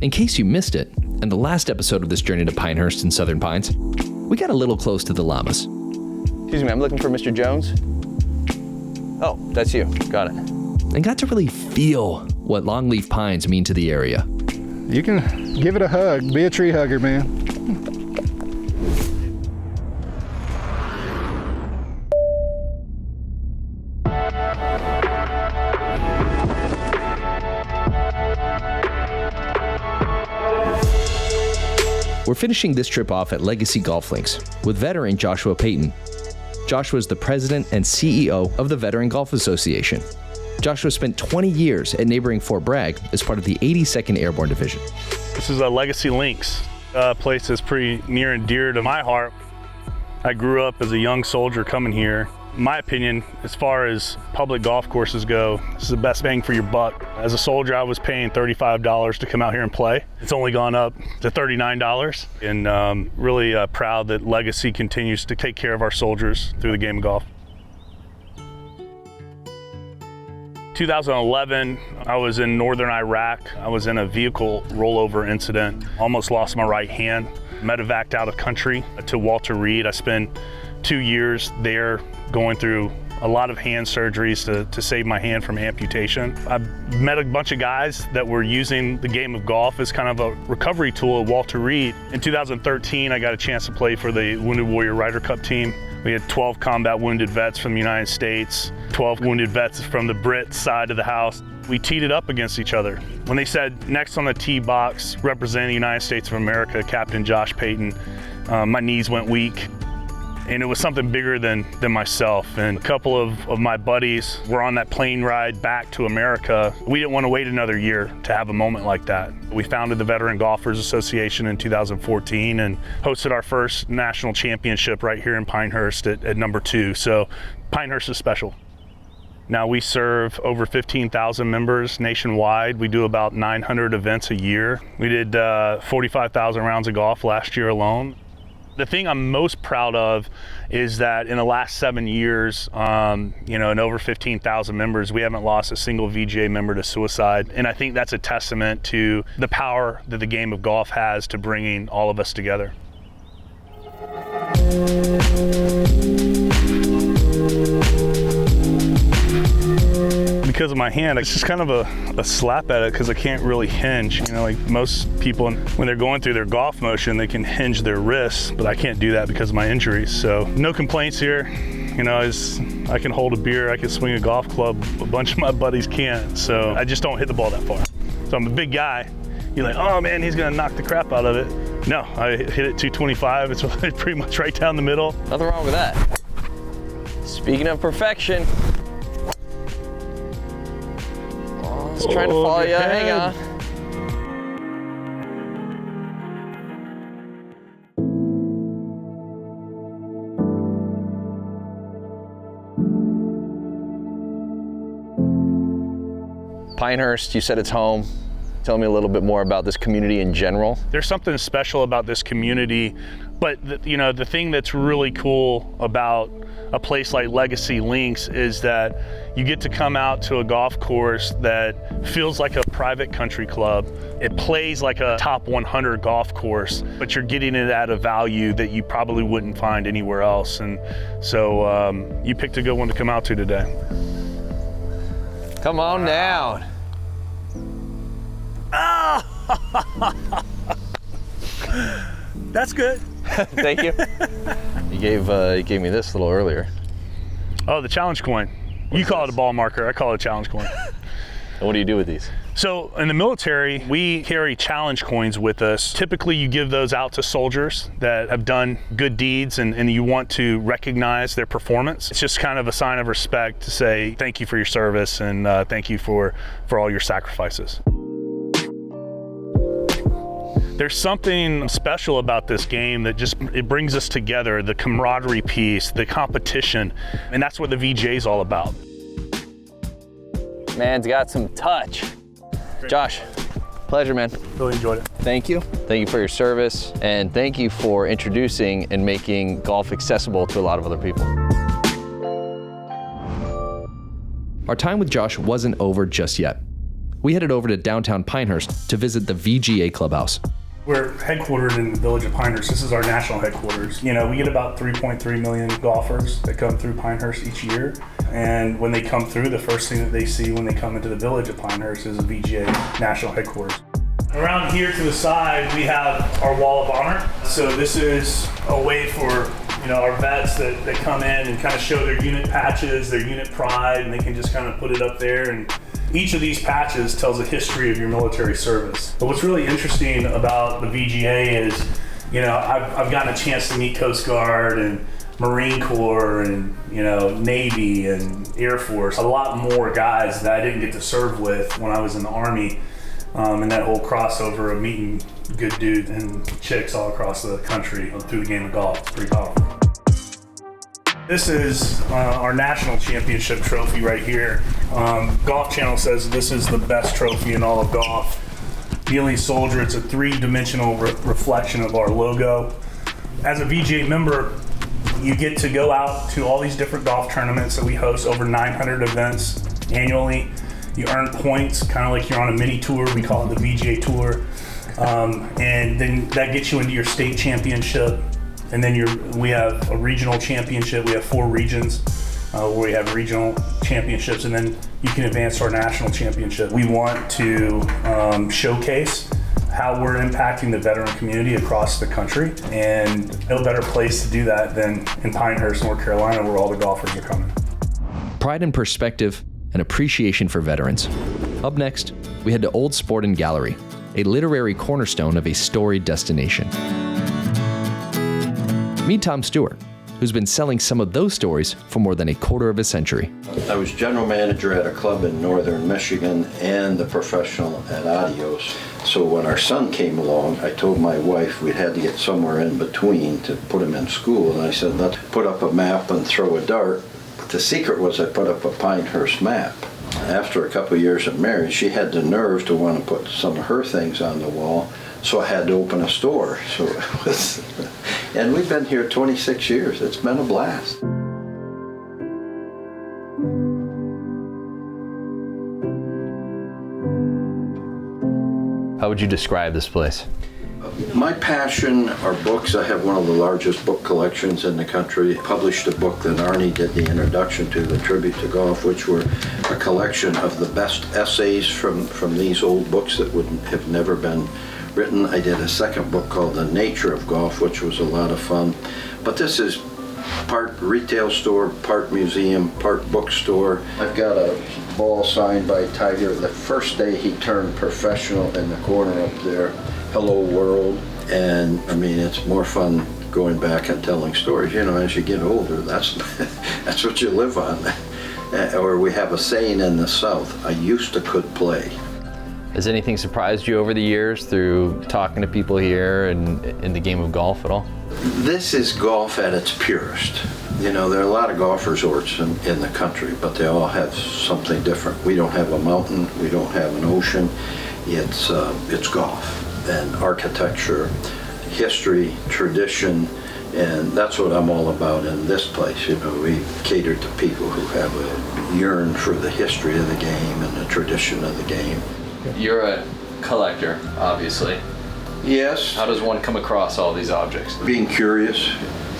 In case you missed it, in the last episode of this journey to Pinehurst in Southern Pines, we got a little close to the llamas. Excuse me, I'm looking for Mr. Jones. Oh, that's you. Got it. And got to really feel what longleaf pines mean to the area. You can give it a hug. Be a tree hugger, man. We're finishing this trip off at Legacy Golf Links with veteran Joshua Payton. Joshua is the president and CEO of the Veteran Golf Association. Joshua spent 20 years at neighboring Fort Bragg as part of the 82nd Airborne Division. This is a Legacy Links, a place that's pretty near and dear to my heart. I grew up as a young soldier coming here. In my opinion, as far as public golf courses go, this is the best bang for your buck. As a soldier, I was paying $35 to come out here and play. It's only gone up to $39, and really proud that Legacy continues to take care of our soldiers through the game of golf. 2011, I was in northern Iraq. I was in a vehicle rollover incident, almost lost my right hand. Medevaced out of country to Walter Reed. I spent 2 years there going through a lot of hand surgeries to save my hand from amputation. I met a bunch of guys that were using the game of golf as kind of a recovery tool at Walter Reed. In 2013, I got a chance to play for the Wounded Warrior Ryder Cup team. We had 12 combat wounded vets from the United States, 12 wounded vets from the Brit side of the house. We teed it up against each other. When they said next on the tee box, representing the United States of America, Captain Josh Payton, my knees went weak. And it was something bigger than myself. And a couple of my buddies were on that plane ride back to America. We didn't want to wait another year to have a moment like that. We founded the Veteran Golfers Association in 2014 and hosted our first national championship right here in Pinehurst at number 2. So Pinehurst is special. Now we serve over 15,000 members nationwide. We do about 900 events a year. We did 45,000 rounds of golf last year alone. The thing I'm most proud of is that in the last 7 years, in over 15,000 members, we haven't lost a single VGA member to suicide. And I think that's a testament to the power that the game of golf has to bringing all of us together. Because of my hand, it's just kind of a slap at it because I can't really hinge. Like most people, when they're going through their golf motion, they can hinge their wrists, but I can't do that because of my injuries. So no complaints here. I can hold a beer, I can swing a golf club. A bunch of my buddies can't, so I just don't hit the ball that far. So I'm a big guy. You're like, oh man, he's gonna knock the crap out of it. No, I hit it 225. It's pretty much right down the middle. Nothing wrong with that. Speaking of perfection, just trying to follow you. Hang on. Pinehurst, you said it's home. Tell me a little bit more about this community in general. There's something special about this community, but the thing that's really cool about a place like Legacy Links is that you get to come out to a golf course that feels like a private country club. It plays like a top 100 golf course, but you're getting it at a value that you probably wouldn't find anywhere else. And so you picked a good one to come out to today. Come on down. That's good. Thank you. You gave me this a little earlier. Oh, the challenge coin. You call it a ball marker, I call it a challenge coin. And what do you do with these? So in the military, we carry challenge coins with us. Typically you give those out to soldiers that have done good deeds and you want to recognize their performance. It's just kind of a sign of respect to say thank you for your service and thank you for all your sacrifices. There's something special about this game that it brings us together, the camaraderie piece, the competition, and that's what the VGA is all about. Man's got some touch. Josh, pleasure, man. Really enjoyed it. Thank you. Thank you for your service, and thank you for introducing and making golf accessible to a lot of other people. Our time with Josh wasn't over just yet. we headed over to downtown Pinehurst to visit the VGA clubhouse. We're headquartered in the village of Pinehurst. This is our national headquarters. You know, we get about 3.3 million golfers that come through Pinehurst each year. And when they come through, the first thing that they see when they come into the village of Pinehurst is a VGA national headquarters. Around here to the side, we have our wall of honor. So this is a way for our vets that come in and kind of show their unit patches, their unit pride, and they can just kind of put it up there. And each of these patches tells a history of your military service. But what's really interesting about the VGA is, I've gotten a chance to meet Coast Guard and Marine Corps and, Navy and Air Force, a lot more guys that I didn't get to serve with when I was in the Army. And that whole crossover of meeting good dudes and chicks all across the country through the game of golf. It's pretty powerful. This is our national championship trophy right here. Golf Channel says this is the best trophy in all of golf. Kneeling Soldier, it's a three-dimensional reflection of our logo. As a VGA member, you get to go out to all these different golf tournaments that we host, over 900 events annually. You earn points, kind of like you're on a mini tour. We call it the VGA Tour. And then that gets you into your state championship. And then we have a regional championship. We have 4 regions where we have regional championships, and then you can advance to our national championship. We want to showcase how we're impacting the veteran community across the country, and no better place to do that than in Pinehurst, North Carolina, where all the golfers are coming. Pride and perspective and appreciation for veterans. Up next, we head to Old Sport and Gallery, a literary cornerstone of a storied destination. Meet Tom Stewart, who's been selling some of those stories for more than a quarter of a century. I was general manager at a club in northern Michigan and the professional at Adios. So when our son came along, I told my wife we'd had to get somewhere in between to put him in school. And I said, let's put up a map and throw a dart. But the secret was I put up a Pinehurst map. After a couple of years of marriage, she had the nerve to want to put some of her things on the wall. So I had to open a store. So it was, and we've been here 26 years. It's been a blast. How would you describe this place? My passion are books. I have one of the largest book collections in the country. Published a book that Arnie did the introduction to, The Tribute to Golf, which were a collection of the best essays from these old books that would have never been written. I did a second book called The Nature of Golf, which was a lot of fun. But this is part retail store, part museum, part bookstore. I've got a ball signed by Tiger the first day he turned professional in the corner up there, Hello World. And I mean, it's more fun going back and telling stories. As you get older, that's what you live on. Or we have a saying in the South, I used to could play. Has anything surprised you over the years through talking to people here and in the game of golf at all? This is golf at its purest. There are a lot of golf resorts in the country, but they all have something different. We don't have a mountain, we don't have an ocean. It's golf and architecture, history, tradition, and that's what I'm all about in this place. We cater to people who have a yearn for the history of the game and the tradition of the game. You're a collector, obviously. Yes. How does one come across all these objects? Being curious.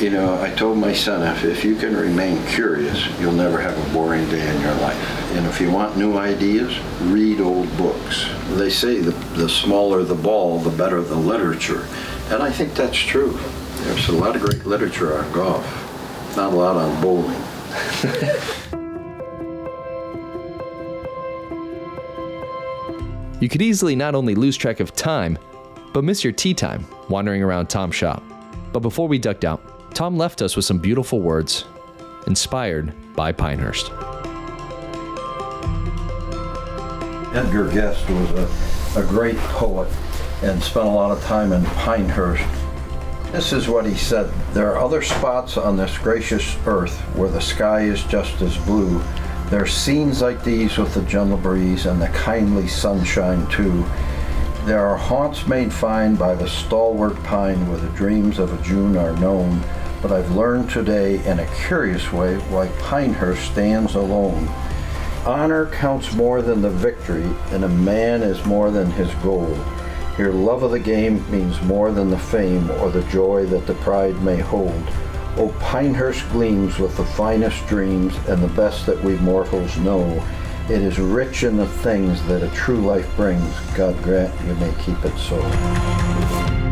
I told my son, if you can remain curious, you'll never have a boring day in your life. And if you want new ideas, read old books. They say the smaller the ball, the better the literature. And I think that's true. There's a lot of great literature on golf, not a lot on bowling. You could easily not only lose track of time, but miss your tea time wandering around Tom's shop. But before we ducked out, Tom left us with some beautiful words, inspired by Pinehurst. Edgar Guest was a great poet and spent a lot of time in Pinehurst. This is what he said: there are other spots on this gracious earth where the sky is just as blue. There are scenes like these with the gentle breeze and the kindly sunshine too. There are haunts made fine by the stalwart pine where the dreams of a June are known. But I've learned today in a curious way why Pinehurst stands alone. honor counts more than the victory, and a man is more than his gold. Here love of the game means more than the fame or the joy that the pride may hold. Oh, Pinehurst gleams with the finest dreams and the best that we mortals know. It is rich in the things that a true life brings. God grant you may keep it so.